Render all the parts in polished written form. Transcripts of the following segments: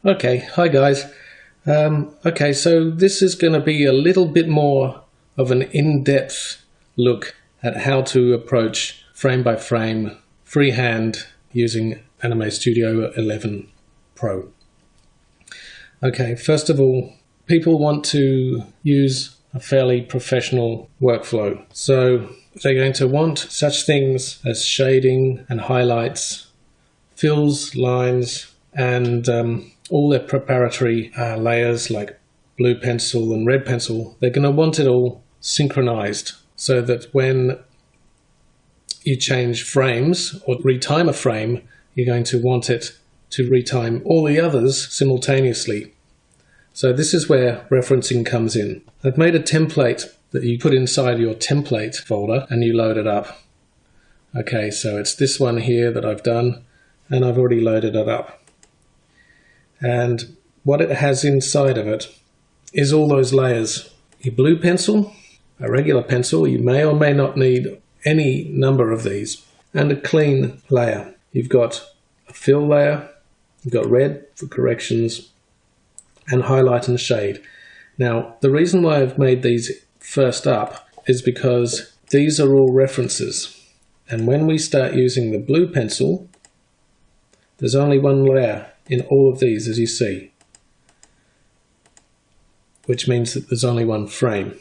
Okay, hi guys. Okay, so this is going to be a little bit more of an in-depth look at how to approach frame by frame freehand using Anime Studio 11 Pro. Okay, first of all, people want to use a fairly professional workflow. So they're going to want such things as shading and highlights, fills, lines, and all their preparatory layers like blue pencil and red pencil. They're going to want it all synchronized so that when you change frames or retime a frame, you're going to want it to retime all the others simultaneously. So this is where referencing comes in. I've made a template that you put inside your template folder and you load it up. Okay, so it's this one here that I've done, and I've already loaded it up. And what it has inside of it is all those layers. Your blue pencil, a regular pencil, you may or may not need any number of these, and a clean layer. You've got a fill layer, you've got red for corrections, and highlight and shade. Now, the reason why I've made these first up is because these are all references. And when we start using the blue pencil, there's only one layer in all of these, as you see, which means that there's only one frame.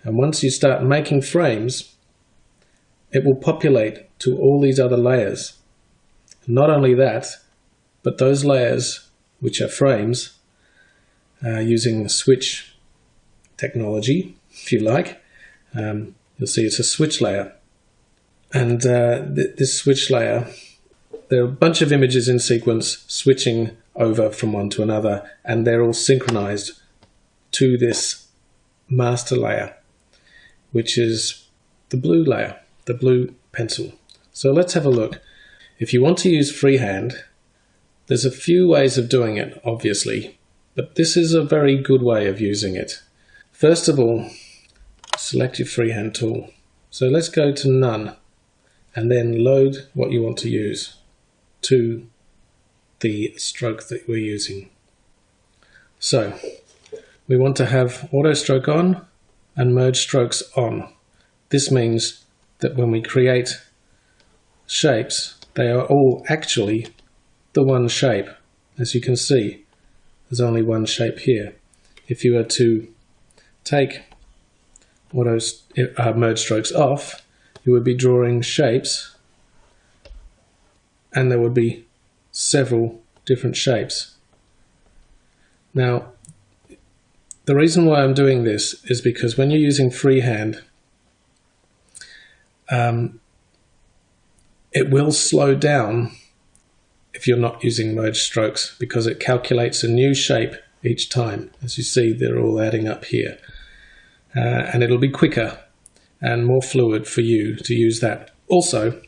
And once you start making frames, it will populate to all these other layers. Not only that, but those layers, which are frames, using switch technology, if you like, you'll see it's a switch layer. And this switch layer, there are a bunch of images in sequence switching over from one to another, and they're all synchronized to this master layer, which is the blue layer, the blue pencil. So let's have a look. If you want to use freehand, there's a few ways of doing it, obviously, but this is a very good way of using it. First of all, select your freehand tool. So let's go to none, and then load what you want to use to the stroke that we're using. So we want to have auto stroke on and merge strokes on. This means that when we create shapes, they are all actually the one shape. As you can see, there's only one shape here. If you were to take auto merge strokes off, you would be drawing shapes, and there would be several different shapes. Now, the reason why I'm doing this is because when you're using freehand, it will slow down if you're not using merge strokes, because it calculates a new shape each time. As you see, they're all adding up here. And it'll be quicker and more fluid for you to use that. Also,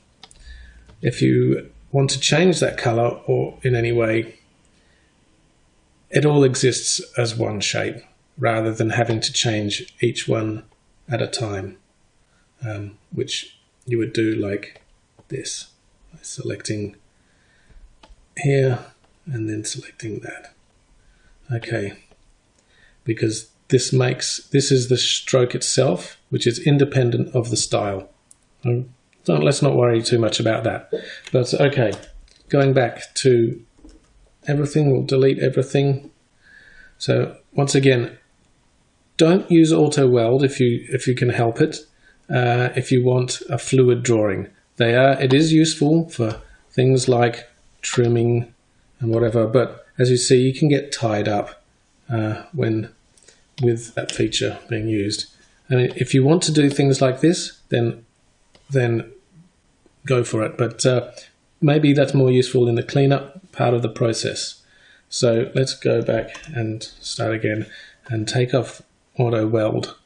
if you want to change that color or in any way, it all exists as one shape rather than having to change each one at a time, which you would do like this, by selecting here and then selecting that. Okay, because this is the stroke itself, which is independent of the style. Let's not worry too much about that. But okay, going back to everything, we'll delete everything. So once again, don't use auto weld if you can help it. If you want a fluid drawing, it is useful for things like trimming and whatever. But as you see, you can get tied up with that feature being used. And if you want to do things like this, then go for it. But maybe that's more useful in the cleanup part of the process. So let's go back and start again and take off auto weld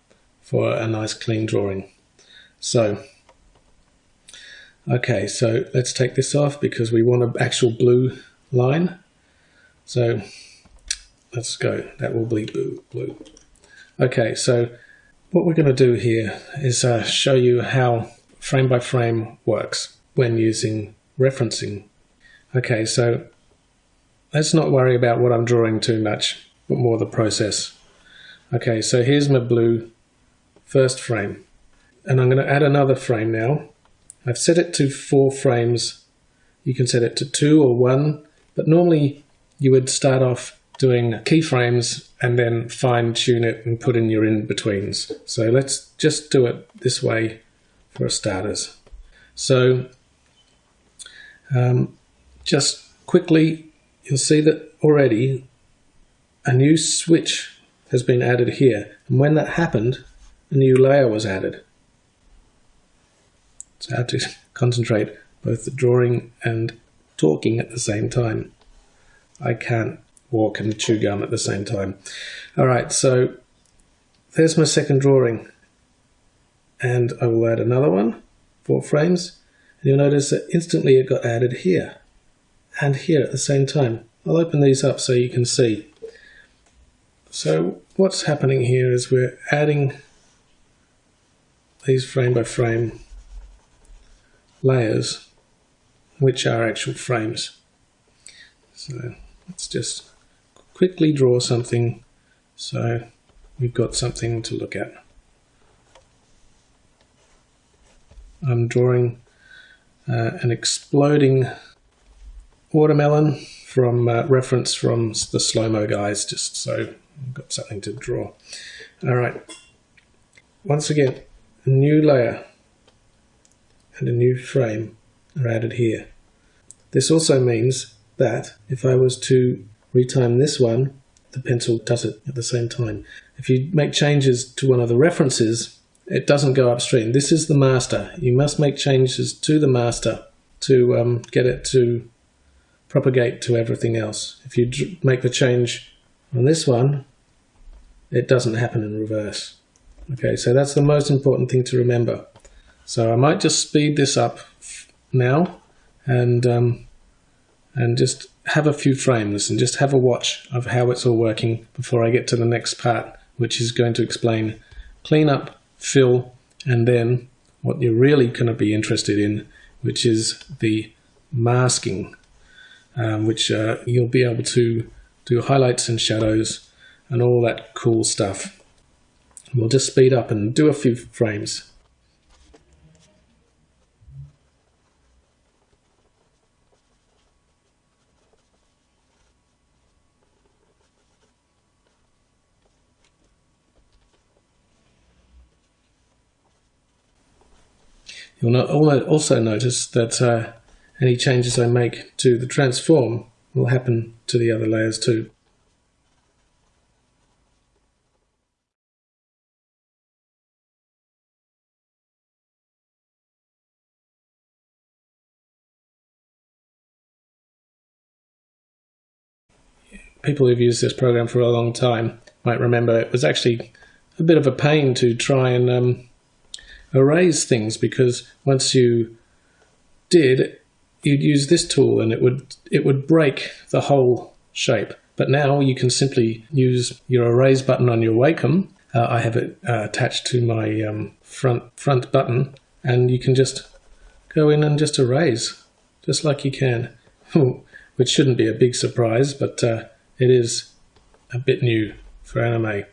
for a nice clean drawing. So, okay, so let's take this off because we want an actual blue line. So let's go. That will be blue. Okay, so what we're going to do here is show you how frame by frame works when using referencing. Okay, so let's not worry about what I'm drawing too much, but more the process. Okay, so here's my blue first frame. And I'm going to add another frame now. I've set it to 4 frames. You can set it to 2 or 1, but normally you would start off doing keyframes and then fine tune it and put in your in-betweens. So let's just do it this way for starters. So just quickly, you'll see that already a new switch has been added here. And when that happened, a new layer was added. So I have to concentrate both the drawing and talking at the same time. I can't walk and chew gum at the same time. Alright, so there's my second drawing. And I will add another one, 4 frames. And you'll notice that instantly it got added here and here at the same time. I'll open these up so you can see. So what's happening here is we're adding these frame by frame layers, which are actual frames. So let's just quickly draw something so we've got something to look at. I'm drawing an exploding watermelon from reference from the slow-mo guys, just so I've got something to draw. Alright, once again, a new layer and a new frame are added here. This also means that if I was to retime this one, the pencil does it at the same time. If you make changes to one of the references, it doesn't go upstream. This is the master. You must make changes to the master to get it to propagate to everything else. If you make the change on this one, it doesn't happen in reverse. Okay, so that's the most important thing to remember. So I might just speed this up now and just have a few frames and just have a watch of how it's all working before I get to the next part, which is going to explain cleanup, fill, and then what you're really going to be interested in, which is the masking, which you'll be able to do highlights and shadows and all that cool stuff. We'll just speed up and do a few frames. You'll also notice that any changes I make to the transform will happen to the other layers too. People who've used this program for a long time might remember it was actually a bit of a pain to try and erase things, because once you did, you'd use this tool and it would break the whole shape. But now you can simply use your erase button on your Wacom. I have it attached to my front button, and you can just go in and just erase, just like you can, which shouldn't be a big surprise, but it is a bit new for anime.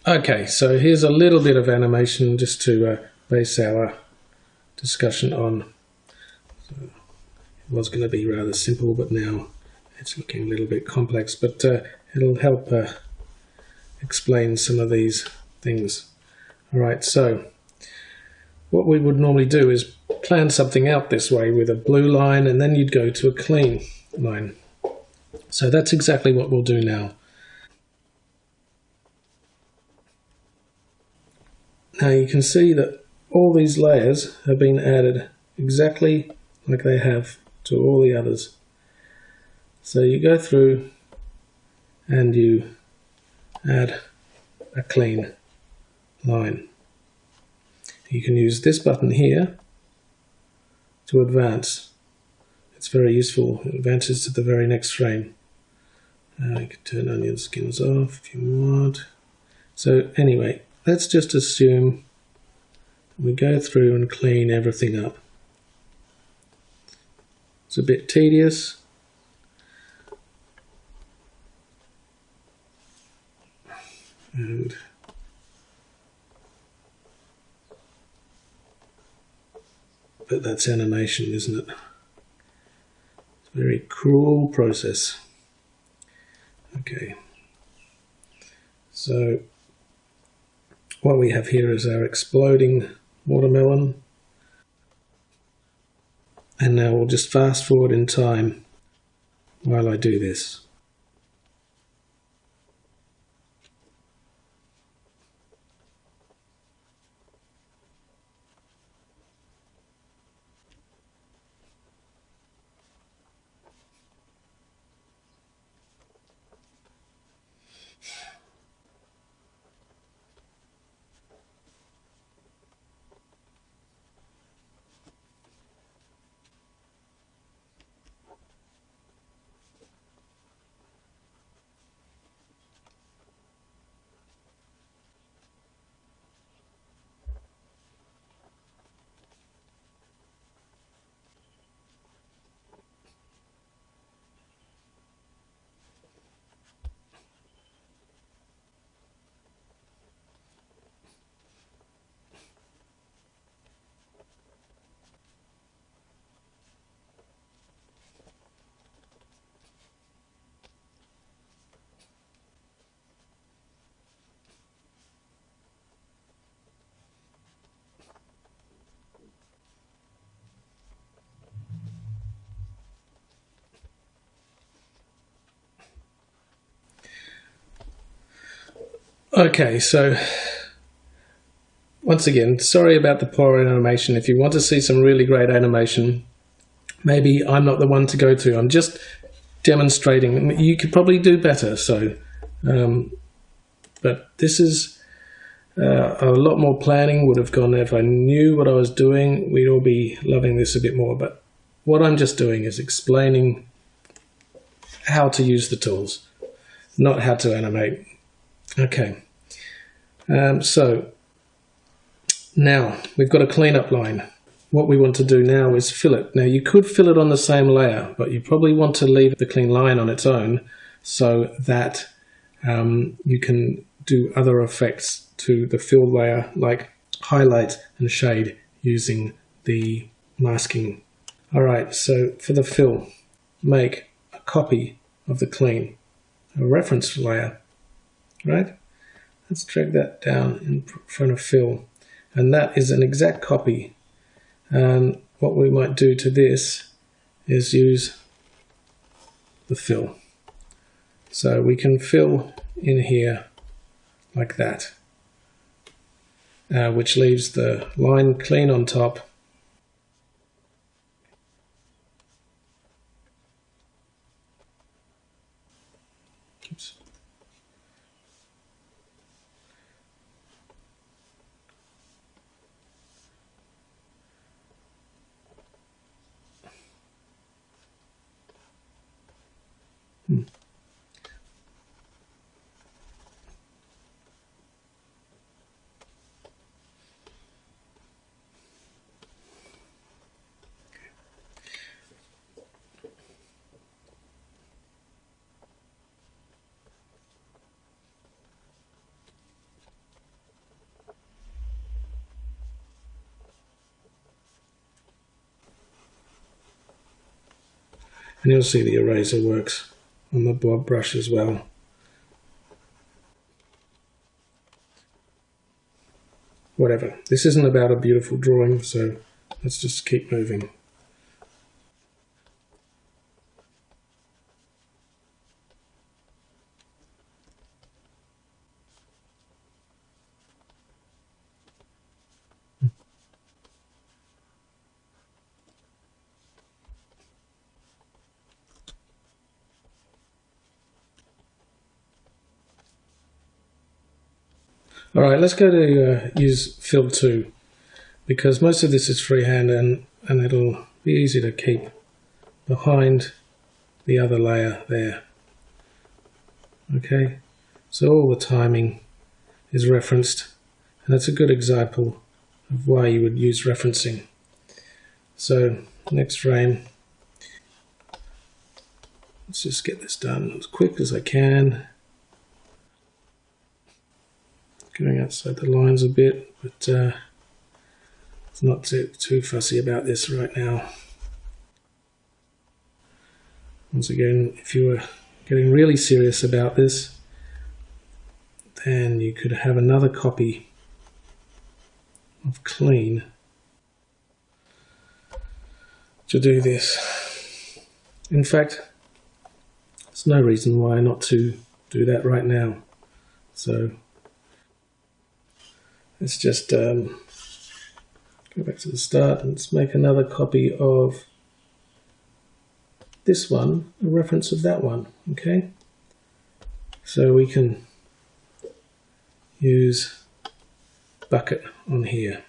Okay, so here's a little bit of animation just to base our discussion on. So it was going to be rather simple, but now it's looking a little bit complex, but it'll help explain some of these things. Alright, so what we would normally do is plan something out this way with a blue line, and then you'd go to a clean line. So that's exactly what we'll do now. Now you can see that all these layers have been added exactly like they have to all the others. So you go through and you add a clean line. You can use this button here to advance. It's very useful. It advances to the very next frame. You can turn onion skins off if you want. So anyway, let's just assume we go through and clean everything up. It's a bit tedious. But that's animation, isn't it? It's a very cruel process. Okay. So what we have here is our exploding watermelon. And now we'll just fast forward in time while I do this. Okay, so once again, sorry about the poor animation. If you want to see some really great animation, maybe I'm not the one to go to. I'm just demonstrating. You could probably do better. But this is a lot more planning would have gone. If I knew what I was doing, we'd all be loving this a bit more. But what I'm just doing is explaining how to use the tools, not how to animate. Okay. So now we've got a cleanup line. What we want to do now is fill it. Now you could fill it on the same layer, but you probably want to leave the clean line on its own so that you can do other effects to the fill layer, like highlight and shade using the masking. All right, so for the fill, make a copy of the clean, a reference layer, right? Let's drag that down in front of fill, and that is an exact copy. And what we might do to this is use the fill. So we can fill in here like that, which leaves the line clean on top. Oops. And you'll see the eraser works on the blob brush as well. Whatever. This isn't about a beautiful drawing, so let's just keep moving. Alright, let's go to use fill 2, because most of this is freehand and it'll be easy to keep behind the other layer there. Okay, so all the timing is referenced, and it's a good example of why you would use referencing. So next frame, let's just get this done as quick as I can. Going outside the lines a bit, but it's not too fussy about this right now. Once again, if you were getting really serious about this, then you could have another copy of clean to do this. In fact, there's no reason why not to do that right now. So let's just go back to the start and let's make another copy of this one, a reference of that one. Okay, so we can use bucket on here.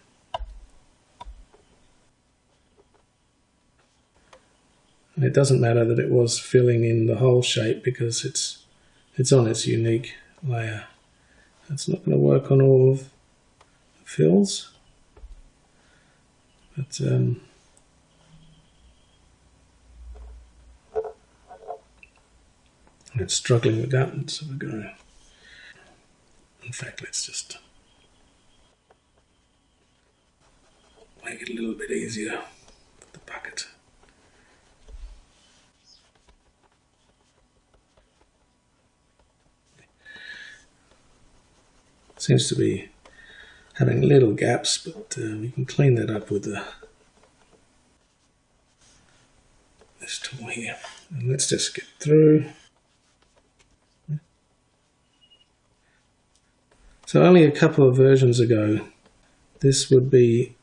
And it doesn't matter that it was filling in the whole shape because it's on its unique layer. That's not going to work on all of the fills, but it's struggling with that, so we're going to, in fact, let's just make it a little bit easier with the bucket. Seems to be having little gaps, but we can clean that up with this tool here. And let's just get through. So only a couple of versions ago, this would be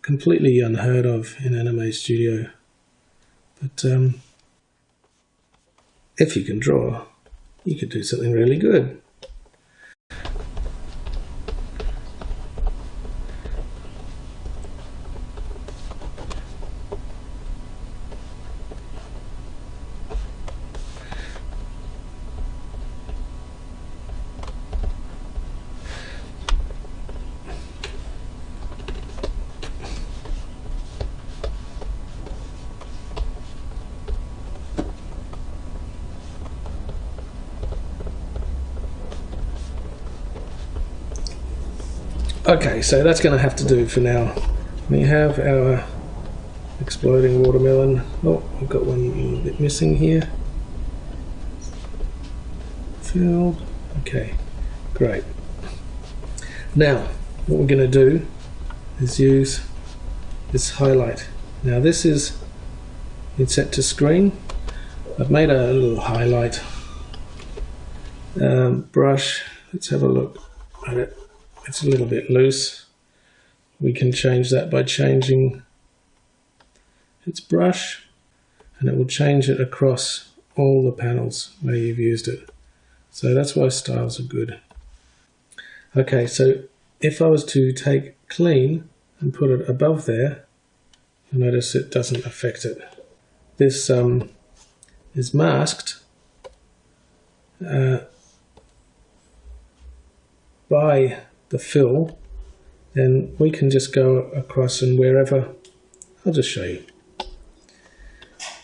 completely unheard of in Anime Studio. But if you can draw, you could do something really good. Okay, so that's going to have to do for now. We have our exploding watermelon. Oh, I've got one a little bit missing here. Filled. Okay, great. Now, what we're going to do is use this highlight. Now this is set to screen. I've made a little highlight brush. Let's have a look at it. It's a little bit loose. We can change that by changing its brush, and it will change it across all the panels where you've used it. So that's why styles are good. Okay, so if I was to take clean and put it above there, you'll notice it doesn't affect it. This is masked by the fill, then we can just go across and wherever. I'll just show you.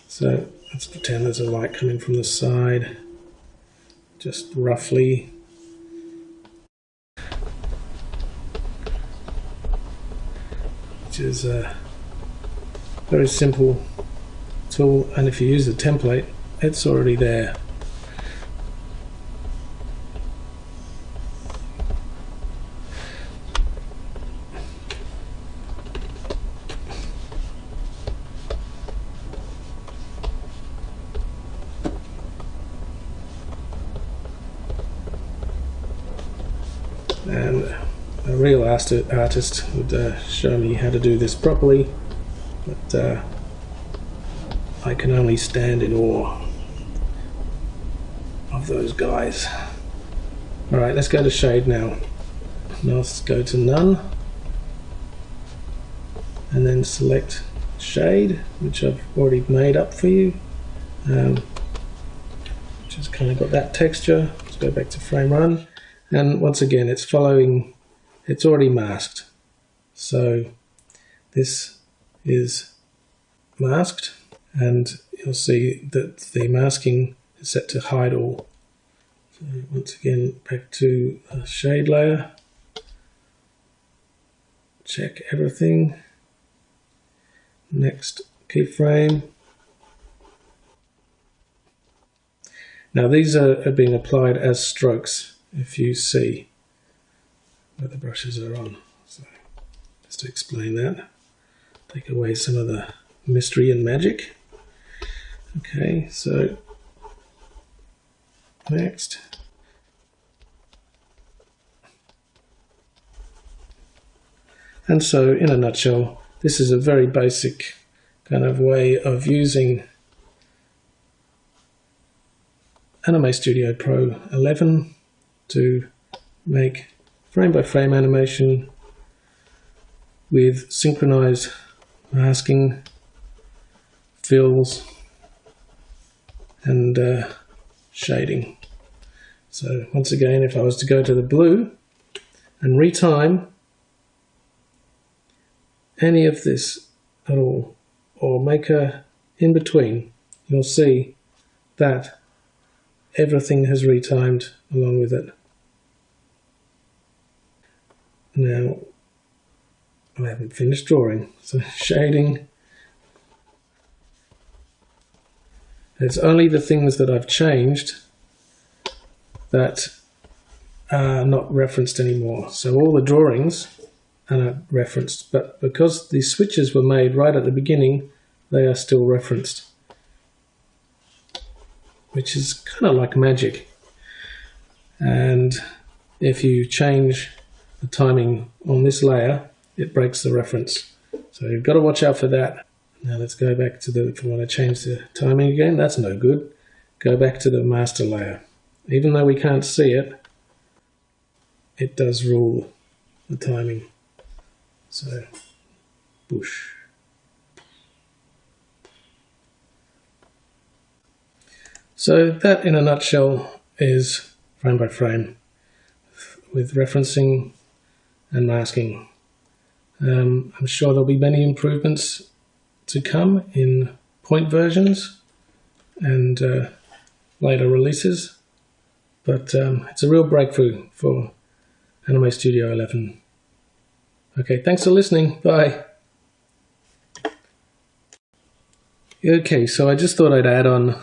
So let's pretend there's a light coming from the side, just roughly. Which is a very simple tool, and if you use the template, it's already there. And a real artist would show me how to do this properly, but I can only stand in awe of those guys. Alright, let's go to shade now. Let's go to none, and then select shade, which I've already made up for you. Just kind of got that texture. Let's go back to frame run, and once again it's following, it's already masked, so this is masked, and you'll see that the masking is set to hide all. So once again, back to a shade layer, check everything, next keyframe. Now these are being applied as strokes, if you see where the brushes are on. So just to explain that, take away some of the mystery and magic. Okay, so next. And so in a nutshell, this is a very basic kind of way of using Anime Studio Pro 11 to make frame-by-frame animation with synchronized masking, fills, and shading. So once again, if I was to go to the blue and retime any of this at all, or make a in between, you'll see that everything has retimed along with it. Now, I haven't finished drawing, so shading. It's only the things that I've changed that are not referenced anymore. So all the drawings are not referenced, but because the switches were made right at the beginning, they are still referenced, which is kind of like magic. And if you change the timing on this layer, it breaks the reference. So you've got to watch out for that. Now let's go back to the, if I want to change the timing again, that's no good. Go back to the master layer. Even though we can't see it, it does rule the timing. So, bush. So that in a nutshell is frame by frame with referencing and masking. I'm sure there'll be many improvements to come in point versions and later releases, but it's a real breakthrough for Anime Studio 11. Okay, thanks for listening. Bye. Okay, so I just thought I'd add on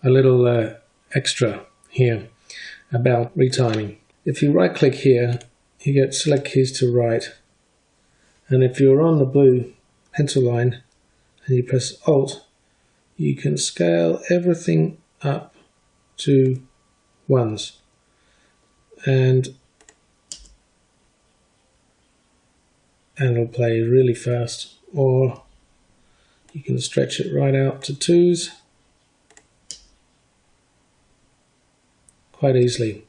a little extra here about retiming. If you right click here, you get select keys to right, and if you're on the blue pencil line and you press Alt, you can scale everything up to ones, and it'll play really fast, or you can stretch it right out to twos quite easily.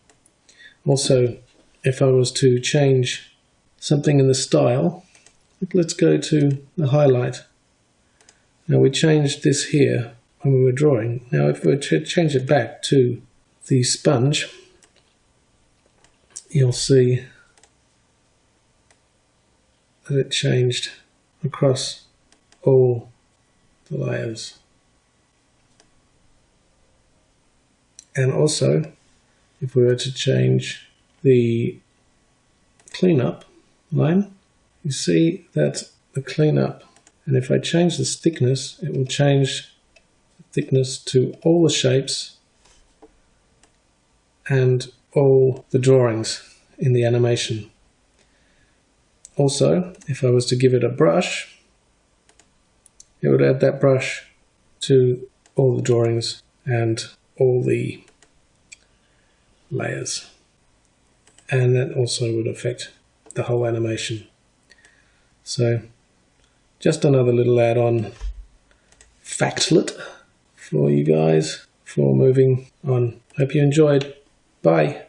Also, if I was to change something in the style, let's go to the highlight. Now we changed this here when we were drawing. Now if we were to change it back to the sponge, you'll see that it changed across all the layers. And also, if we were to change the cleanup line, you see that the cleanup, and if I change this thickness, it will change the thickness to all the shapes and all the drawings in the animation. Also, if I was to give it a brush, it would add that brush to all the drawings and all the layers. And that also would affect the whole animation. So, just another little add-on factlet for you guys for moving on. Hope you enjoyed. Bye.